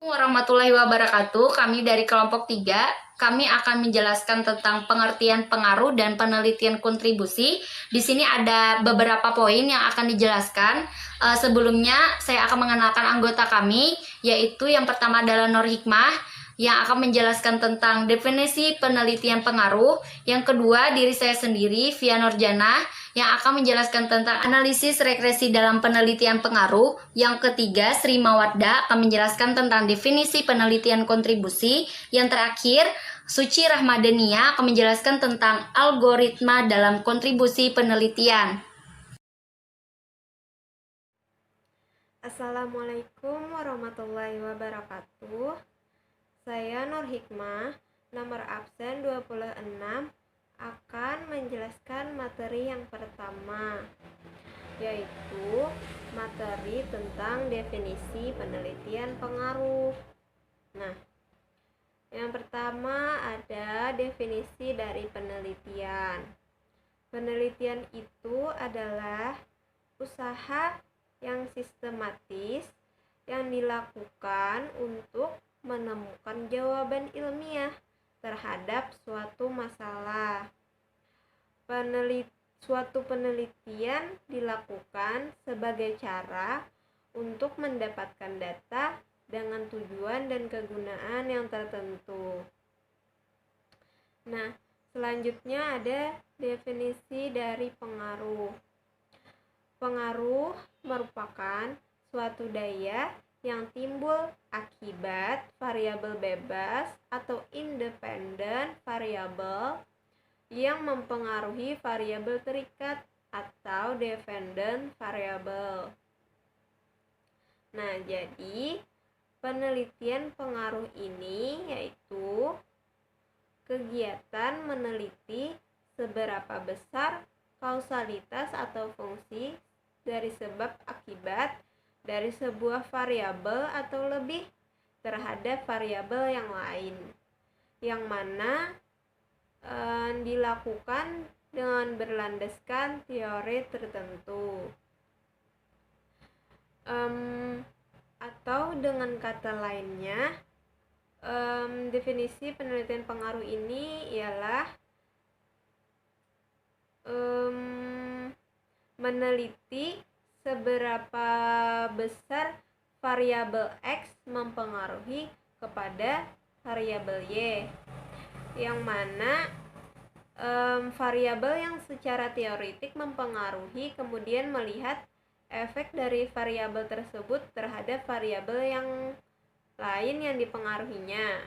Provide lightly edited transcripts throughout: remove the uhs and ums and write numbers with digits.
Warahmatullahi wabarakatuh. Kami dari kelompok 3, kami akan menjelaskan tentang pengertian pengaruh dan penelitian kontribusi. Di sini ada beberapa poin yang akan dijelaskan. Sebelumnya saya akan mengenalkan anggota kami, yaitu yang pertama adalah Nur Hikmah yang akan menjelaskan tentang definisi penelitian pengaruh. Yang kedua, diri saya sendiri, Via Nurjana, yang akan menjelaskan tentang analisis regresi dalam penelitian pengaruh. Yang ketiga, Sri Mawadda akan menjelaskan tentang definisi penelitian kontribusi. Yang terakhir, Suci Rahmadania akan menjelaskan tentang algoritma dalam kontribusi penelitian. Assalamualaikum warahmatullahi wabarakatuh. Saya Nur Hikmah, nomor absen 26, akan menjelaskan materi yang pertama, yaitu materi tentang definisi penelitian pengaruh. Nah, yang pertama ada definisi dari penelitian. Penelitian itu adalah usaha yang sistematis yang dilakukan untuk menemukan jawaban ilmiah terhadap suatu masalah. Suatu penelitian dilakukan sebagai cara untuk mendapatkan data dengan tujuan dan kegunaan yang tertentu. Nah, selanjutnya ada definisi dari pengaruh. Pengaruh merupakan suatu daya yang timbul akibat variabel bebas atau independen variabel yang mempengaruhi variabel terikat atau dependent variabel. Nah, jadi penelitian pengaruh ini yaitu kegiatan meneliti seberapa besar kausalitas atau fungsi dari sebab akibat dari sebuah variabel atau lebih terhadap variabel yang lain, yang mana dilakukan dengan berlandaskan teori tertentu. Atau dengan kata lainnya, definisi penelitian pengaruh ini ialah meneliti seberapa besar variabel X mempengaruhi kepada variabel Y, yang mana variabel yang secara teoretik mempengaruhi kemudian melihat efek dari variabel tersebut terhadap variabel yang lain yang dipengaruhinya.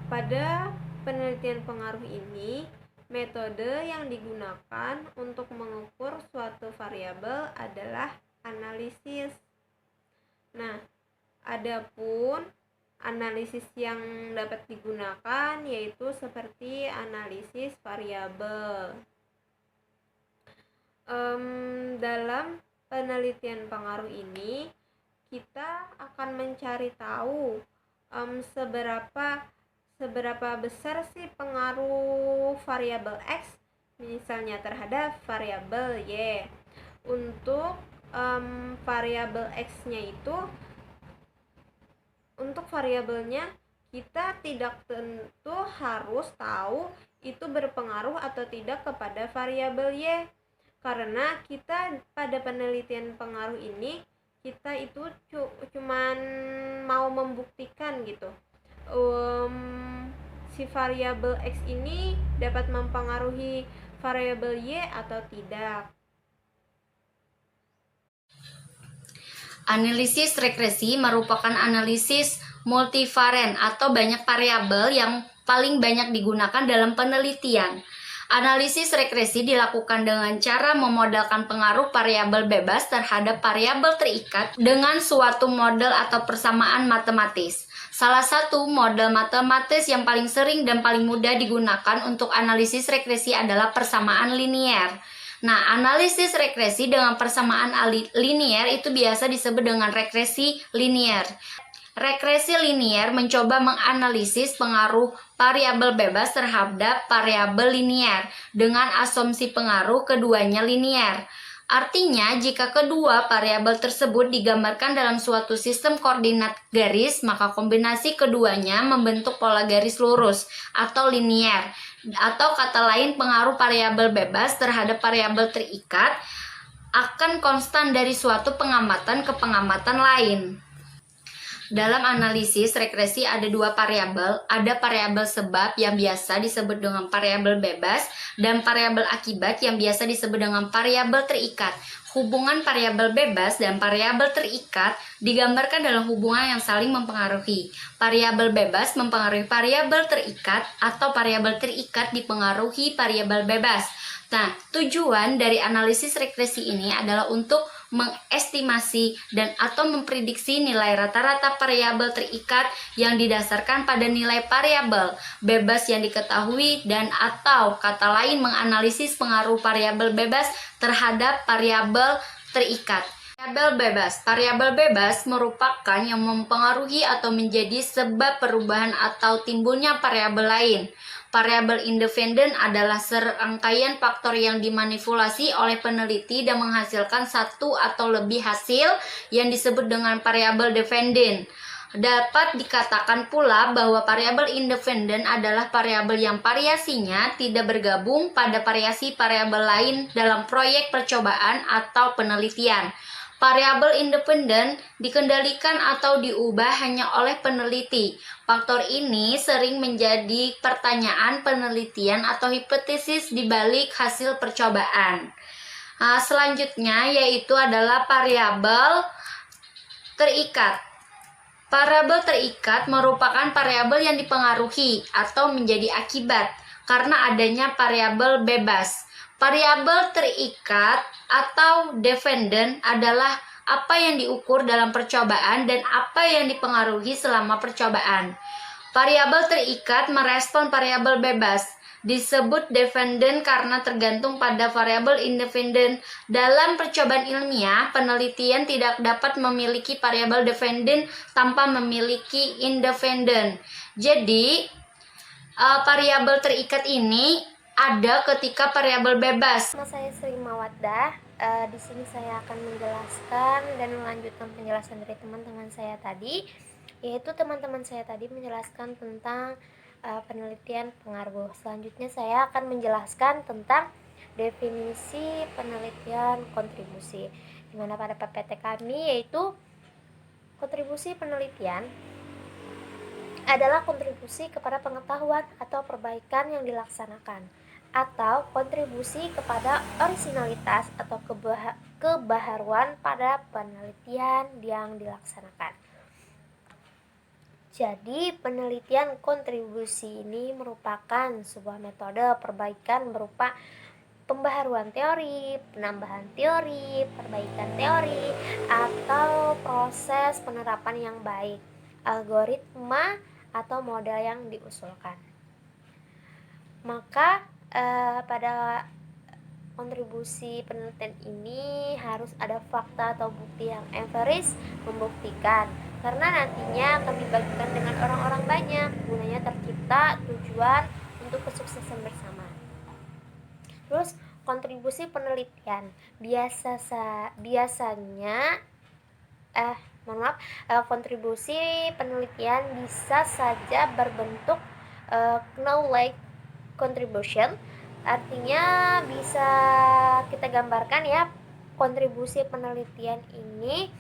Pada penelitian pengaruh ini, metode yang digunakan untuk mengukur suatu variabel adalah analisis. Nah, adapun analisis yang dapat digunakan yaitu seperti analisis variabel. Dalam penelitian pengaruh ini, kita akan mencari tahu seberapa besar sih pengaruh variabel X misalnya terhadap variabel Y. Untuk variabel X-nya itu, untuk variabelnya kita tidak tentu harus tahu itu berpengaruh atau tidak kepada variabel Y, karena kita pada penelitian pengaruh ini kita itu cuman mau membuktikan gitu si variabel X ini dapat mempengaruhi variabel Y atau tidak. Analisis regresi merupakan analisis multivarian atau banyak variabel yang paling banyak digunakan dalam penelitian. Analisis regresi dilakukan dengan cara memodalkan pengaruh variabel bebas terhadap variabel terikat dengan suatu model atau persamaan matematis. Salah satu model matematis yang paling sering dan paling mudah digunakan untuk analisis regresi adalah persamaan linier. Nah, analisis regresi dengan persamaan linier itu biasa disebut dengan regresi linier. Regresi linier mencoba menganalisis pengaruh variabel bebas terhadap variabel linier dengan asumsi pengaruh keduanya linier. Artinya, jika kedua variabel tersebut digambarkan dalam suatu sistem koordinat garis, maka kombinasi keduanya membentuk pola garis lurus atau linier. Atau kata lain, pengaruh variabel bebas terhadap variabel terikat akan konstan dari suatu pengamatan ke pengamatan lain. Dalam analisis regresi ada dua variabel, ada variabel sebab yang biasa disebut dengan variabel bebas dan variabel akibat yang biasa disebut dengan variabel terikat. Hubungan variabel bebas dan variabel terikat digambarkan dalam hubungan yang saling mempengaruhi. Variabel bebas mempengaruhi variabel terikat atau variabel terikat dipengaruhi variabel bebas. Nah, tujuan dari analisis regresi ini adalah untuk mengestimasi dan atau memprediksi nilai rata-rata variabel terikat yang didasarkan pada nilai variabel bebas yang diketahui dan atau kata lain menganalisis pengaruh variabel bebas terhadap variabel terikat. Variabel bebas merupakan yang mempengaruhi atau menjadi sebab perubahan atau timbulnya variabel lain. Variabel independen adalah serangkaian faktor yang dimanipulasi oleh peneliti dan menghasilkan satu atau lebih hasil yang disebut dengan variabel dependen. Dapat dikatakan pula bahwa variabel independen adalah variabel yang variasinya tidak bergabung pada variasi variabel lain dalam proyek percobaan atau penelitian. Variabel independen dikendalikan atau diubah hanya oleh peneliti. Faktor ini sering menjadi pertanyaan penelitian atau hipotesis di balik hasil percobaan. Selanjutnya yaitu adalah variabel terikat. Variabel terikat merupakan variabel yang dipengaruhi atau menjadi akibat karena adanya variabel bebas. Variabel terikat atau dependen adalah apa yang diukur dalam percobaan dan apa yang dipengaruhi selama percobaan. Variabel terikat merespon variabel bebas. Disebut dependen karena tergantung pada variabel independen. Dalam percobaan ilmiah, penelitian tidak dapat memiliki variabel dependen tanpa memiliki independen. Jadi, variabel terikat ini ada ketika variabel bebas. Nama saya Sri Mawaddah. Di sini saya akan menjelaskan dan melanjutkan penjelasan dari teman-teman saya tadi, yaitu teman-teman saya tadi menjelaskan tentang penelitian pengaruh. Selanjutnya saya akan menjelaskan tentang definisi penelitian kontribusi, di mana pada PPT kami yaitu kontribusi penelitian adalah kontribusi kepada pengetahuan atau perbaikan yang dilaksanakan, atau kontribusi kepada orisinalitas atau kebaharuan pada penelitian yang dilaksanakan. Jadi, penelitian kontribusi ini merupakan sebuah metode perbaikan berupa pembaharuan teori, penambahan teori, perbaikan teori, atau proses penerapan yang baik, algoritma atau model yang diusulkan. Maka pada kontribusi penelitian ini harus ada fakta atau bukti yang empiris membuktikan, karena nantinya akan dibagikan dengan orang-orang banyak, gunanya tercipta tujuan untuk kesuksesan bersama. Terus kontribusi penelitian kontribusi penelitian bisa saja berbentuk knowledge contribution. Artinya bisa kita gambarkan ya, kontribusi penelitian ini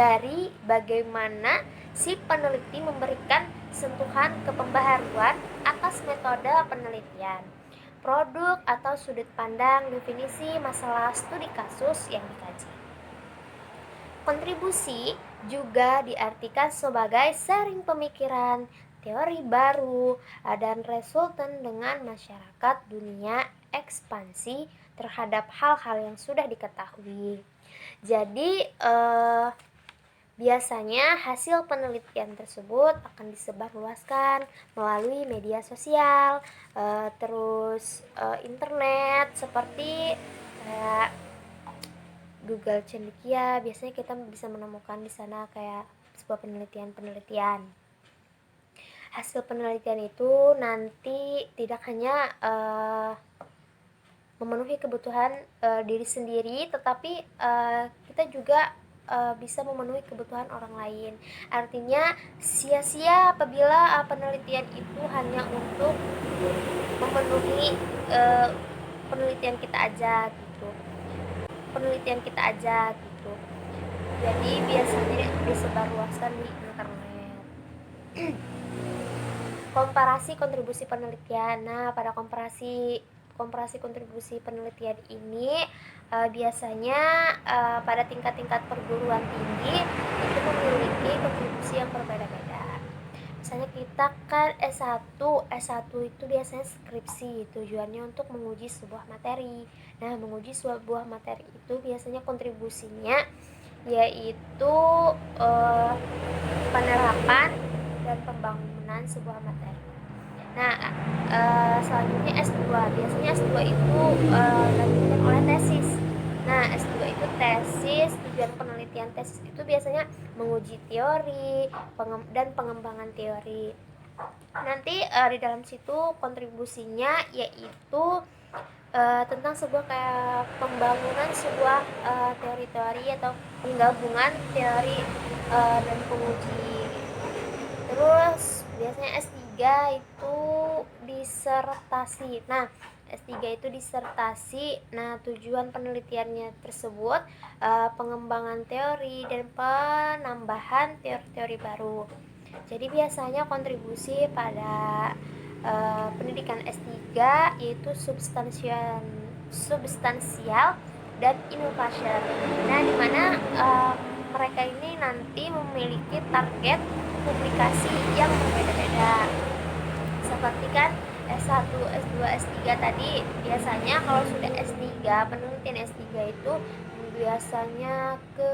dari bagaimana si peneliti memberikan sentuhan kepembaharuan atas metode penelitian, produk atau sudut pandang, definisi masalah studi kasus yang dikaji. Kontribusi juga diartikan sebagai sharing pemikiran, teori baru, dan resultan dengan masyarakat dunia ekspansi terhadap hal-hal yang sudah diketahui. Jadi biasanya hasil penelitian tersebut akan disebarluaskan melalui media sosial, internet seperti Google Cendekia. Biasanya kita bisa menemukan di sana kayak sebuah penelitian. Hasil penelitian itu nanti tidak hanya memenuhi kebutuhan diri sendiri, tetapi kita juga bisa memenuhi kebutuhan orang lain. Artinya sia-sia apabila penelitian itu hanya untuk memenuhi penelitian kita aja gitu. Jadi biasanya disebarluaskan di internet. Komparasi kontribusi penelitian. Nah, pada komparasi kontribusi penelitian ini biasanya pada tingkat-tingkat perguruan tinggi itu memiliki kontribusi yang berbeda-beda. Misalnya kita kan S1 itu biasanya skripsi, tujuannya untuk menguji sebuah materi. Nah, menguji sebuah materi itu biasanya kontribusinya yaitu penerapan dan pembangunan sebuah materi. Nah, selanjutnya S2. Biasanya S2 itu dilanjutkan oleh tesis. Nah, S2 itu tesis, tujuan penelitian tesis itu biasanya menguji teori dan pengembangan teori. Nanti di dalam situ kontribusinya yaitu tentang sebuah kayak pembangunan sebuah teori-teori atau penggabungan teori dan penguji. Terus biasanya S3 itu disertasi. Nah, S3 itu disertasi. Nah, tujuan penelitiannya tersebut pengembangan teori dan penambahan teori-teori baru. Jadi biasanya kontribusi pada pendidikan S3 yaitu substansial dan innovation. Nah, dimana mereka ini nanti memiliki target publikasi yang berbeda-beda. Seperti kan S1, S2, S3 tadi biasanya kalau sudah S3, penelitian S3 itu biasanya ke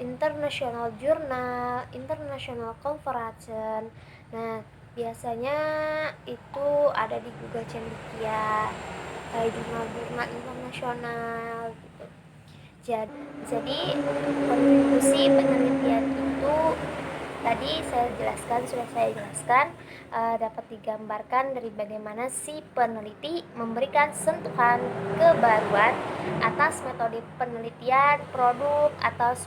international journal, international conference. Nah, biasanya itu ada di Google Cendekia, kayak jurnal-jurnal internasional gitu. Jadi kontribusi penelitian itu tadi sudah saya jelaskan dapat digambarkan dari bagaimana si peneliti memberikan sentuhan kebaruan atas metode penelitian, produk atau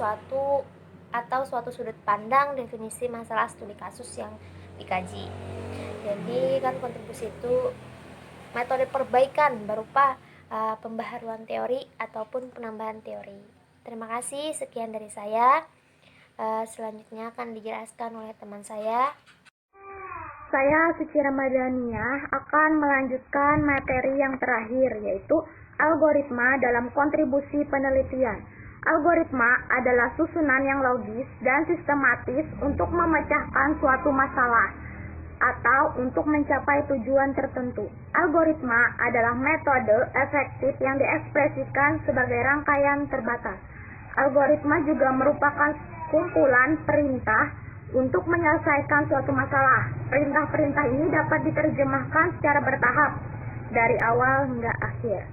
suatu sudut pandang definisi masalah studi kasus yang dikaji. Jadi kan kontribusi itu metode perbaikan berupa pembaharuan teori ataupun penambahan teori. Terima kasih, sekian dari saya. Selanjutnya akan dijelaskan oleh teman saya. Saya Suci Ramadhaniah akan melanjutkan materi yang terakhir, yaitu algoritma dalam kontribusi penelitian. Algoritma adalah susunan yang logis dan sistematis untuk memecahkan suatu masalah atau untuk mencapai tujuan tertentu. Algoritma adalah metode efektif yang diekspresikan sebagai rangkaian terbatas. Algoritma juga merupakan kumpulan perintah untuk menyelesaikan suatu masalah. Perintah-perintah ini dapat diterjemahkan secara bertahap dari awal hingga akhir.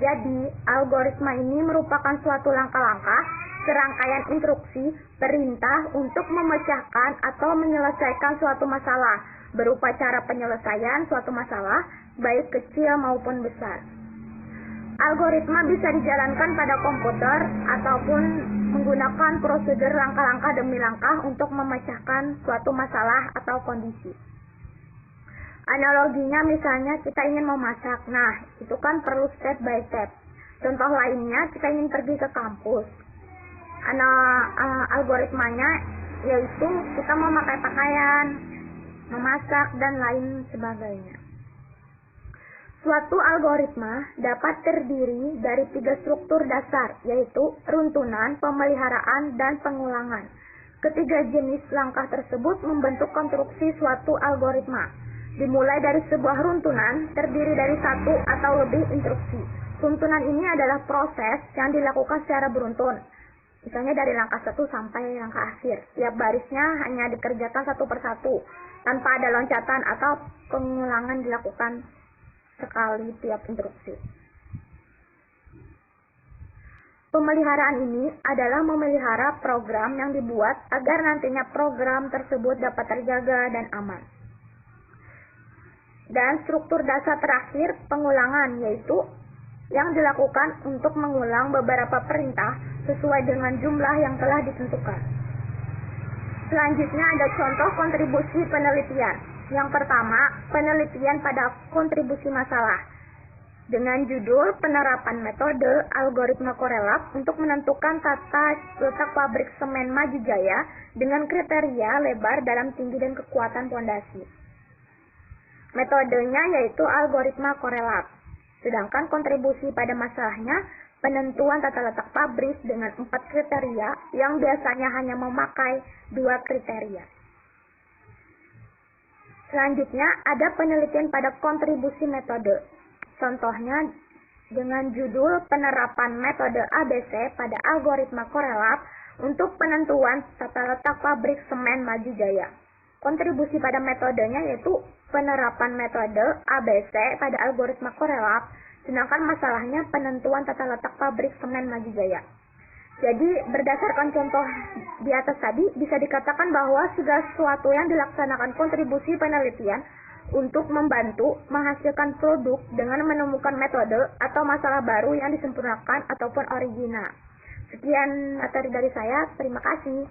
Jadi, algoritma ini merupakan suatu langkah-langkah, serangkaian instruksi, perintah untuk memecahkan atau menyelesaikan suatu masalah, berupa cara penyelesaian suatu masalah, baik kecil maupun besar. Algoritma bisa dijalankan pada komputer ataupun menggunakan prosedur langkah-langkah demi langkah untuk memecahkan suatu masalah atau kondisi. Analoginya misalnya kita ingin memasak, nah itu kan perlu step by step. Contoh lainnya kita ingin pergi ke kampus. Algoritmanya yaitu kita memakai pakaian, memasak, dan lain sebagainya. Suatu algoritma dapat terdiri dari 3 struktur dasar, yaitu runtunan, pemeliharaan, dan pengulangan. Ketiga jenis langkah tersebut membentuk konstruksi suatu algoritma. Dimulai dari sebuah runtunan, terdiri dari 1 atau lebih instruksi. Runtunan ini adalah proses yang dilakukan secara beruntun. Misalnya dari langkah 1 sampai langkah akhir. Tiap barisnya hanya dikerjakan satu persatu, tanpa ada loncatan atau pengulangan dilakukan sekali tiap instruksi. Pemeliharaan ini adalah memelihara program yang dibuat agar nantinya program tersebut dapat terjaga dan aman. Dan struktur dasar terakhir pengulangan, yaitu yang dilakukan untuk mengulang beberapa perintah sesuai dengan jumlah yang telah ditentukan. Selanjutnya ada contoh kontribusi penelitian. Yang pertama, penelitian pada kontribusi masalah dengan judul penerapan metode algoritma korelap untuk menentukan tata letak pabrik semen Maju Jaya dengan kriteria lebar, dalam, tinggi, dan kekuatan pondasi. Metodenya yaitu algoritma korelap. Sedangkan kontribusi pada masalahnya penentuan tata letak pabrik dengan 4 kriteria yang biasanya hanya memakai 2 kriteria. Selanjutnya ada penelitian pada kontribusi metode. Contohnya dengan judul penerapan metode ABC pada algoritma korelap untuk penentuan tata letak pabrik semen Maju Jaya. Kontribusi pada metodenya yaitu penerapan metode ABC pada algoritma korelap, sedangkan masalahnya penentuan tata letak pabrik semen Maju Jaya. Jadi berdasarkan contoh di atas tadi bisa dikatakan bahwa segala sesuatu yang dilaksanakan kontribusi penelitian untuk membantu menghasilkan produk dengan menemukan metode atau masalah baru yang disempurnakan ataupun original. Sekian materi dari saya, terima kasih.